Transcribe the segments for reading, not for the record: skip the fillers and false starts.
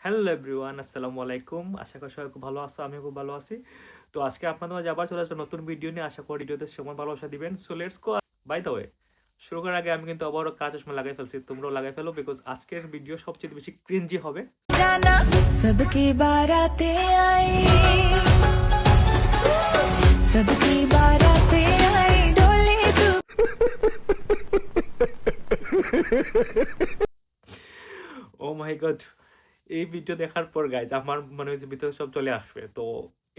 Hello everyone, আসসালামু আলাইকুম। আশা করি সবাই খুব ভালো আছো, আমিও খুব ভালো আছি। তো আজকে আপনাদের মাঝে আবার চলে আসছে নতুন ভিডিও নিয়ে। আশা করি ভিডিওতে সময় ভালোবাসা দিবেন। So let's go. By the way, শুরু করার আগে আমি কিন্তু আবারও কাজ চশমা লাগাই ফেলছি, তোমরাও লাগাই ফেলো, বিকজ আজকের ভিডিও সবচেয়ে বেশি ক্রিঞ্জি হবে। জানা সবকি বারাতে আই, সবকি বারাতে আই ঢোলে তু। ও মাই গড, এই ভিডিও দেখার পর গাইজ আমার মনে হয়েছে ভিতরে সব চলে আসবে। তো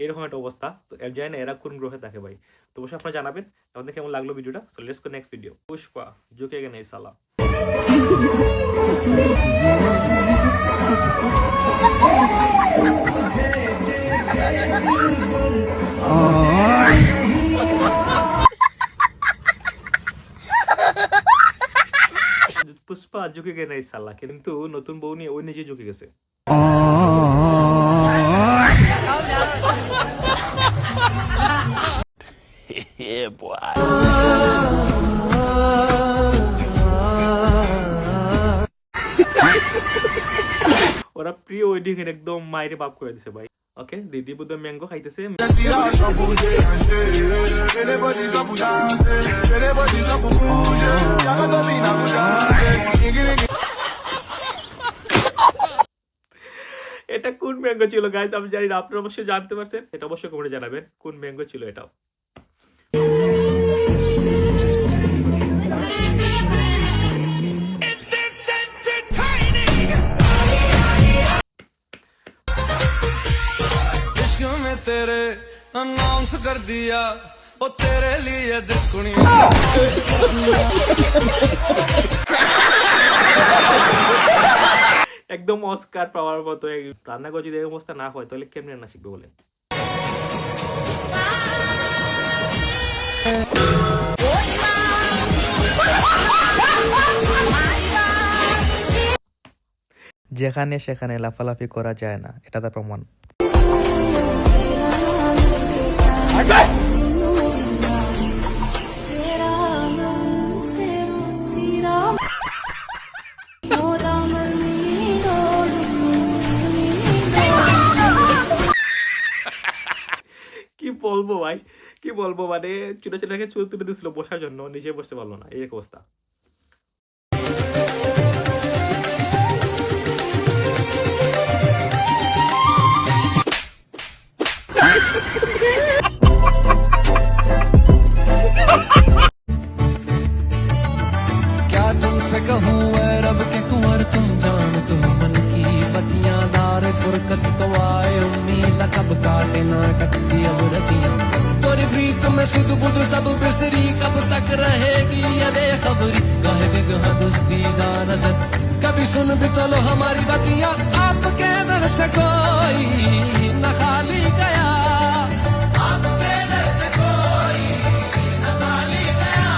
এরকম একটা অবস্থা, জানি না এরা কোন গ্রহে থাকে ভাই। তো অবশ্যই আপনারা জানাবেন আমাদের কেমন লাগলো ভিডিওটা। So let's go next video. Pushpa ঝুঁকে গেনে এই সালা। পুষ্পা ঝুঁকে গেনে এই সালা, কিন্তু নতুন বউ নিয়ে ওই নিজে ঝুঁকে গেছে। Yeah, boy. ওরা প্রি ওয়েডিং এর একদম মাইরে বাপ করে দিছে ভাই। ওকে, দিদি বুদ্ধ ম্যাঙ্গো খাইতেছে। এটা কোন ম্যাঙ্গো ছিল গাইজ আমি জানি না, আপনারা অবশ্যই জানতে পারছেন। এটা অবশ্যই কমেন্টে জানাবেন কোন ম্যাঙ্গো ছিল এটা। तेरे अनाउंस कर दिया ओ तेरे लिए दुखनी একদম অস্কার পাওয়ার মতো রান্না করে যদি এই অবস্থা না হয় তাহলে কেমনে রান্না শিখবে বলে। যেখানে সেখানে লাফালাফি করা যায় না, এটা তার প্রমাণ। কি বলবো ভাই, কি বলবো, মানে ছোট ছেলেকে চুল তুলে দিছিল বসার জন্য, নিজে বসতে পারলো না, এই এক অবস্থা। क्या तुमसे कहूँ ऐ रब के कुंवर तुम जान तो मन की बतियां दार फुरकत तो आए उम्मीद कब काटे ना कटती अब रतियां तोरी प्रीत में सुध बुध सब बिसरी कब तक रहेगी ये बेखबरी गाहे बेगहा दुस्तीदा नजर कभी सुन भी तो लो हमारी बतियां आपके दर से कोई न खाली गया आपके दर से कोई न खाली गया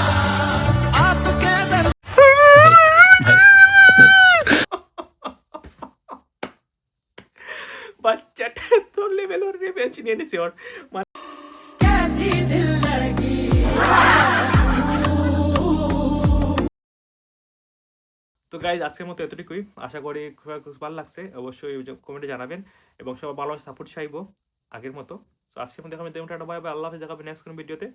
आपके दर বাচ্চাটা তো লেভেল ওর রিভেঞ্জ নিয়ে নিছে ওর। তো গাইজ আজকের মতো এতটুকুই, আশা করি খুব ভালো লাগছে। অবশ্যই কমেন্টে জানাবেন এবং সবাই ভালো সাপোর্ট চাইবো আগের মতো। তো আজকের মতো দেখাবেন, বাই বাই, আল্লাহ হাফেজ, দেখাবেন নেক্সট কোন ভিডিওতে।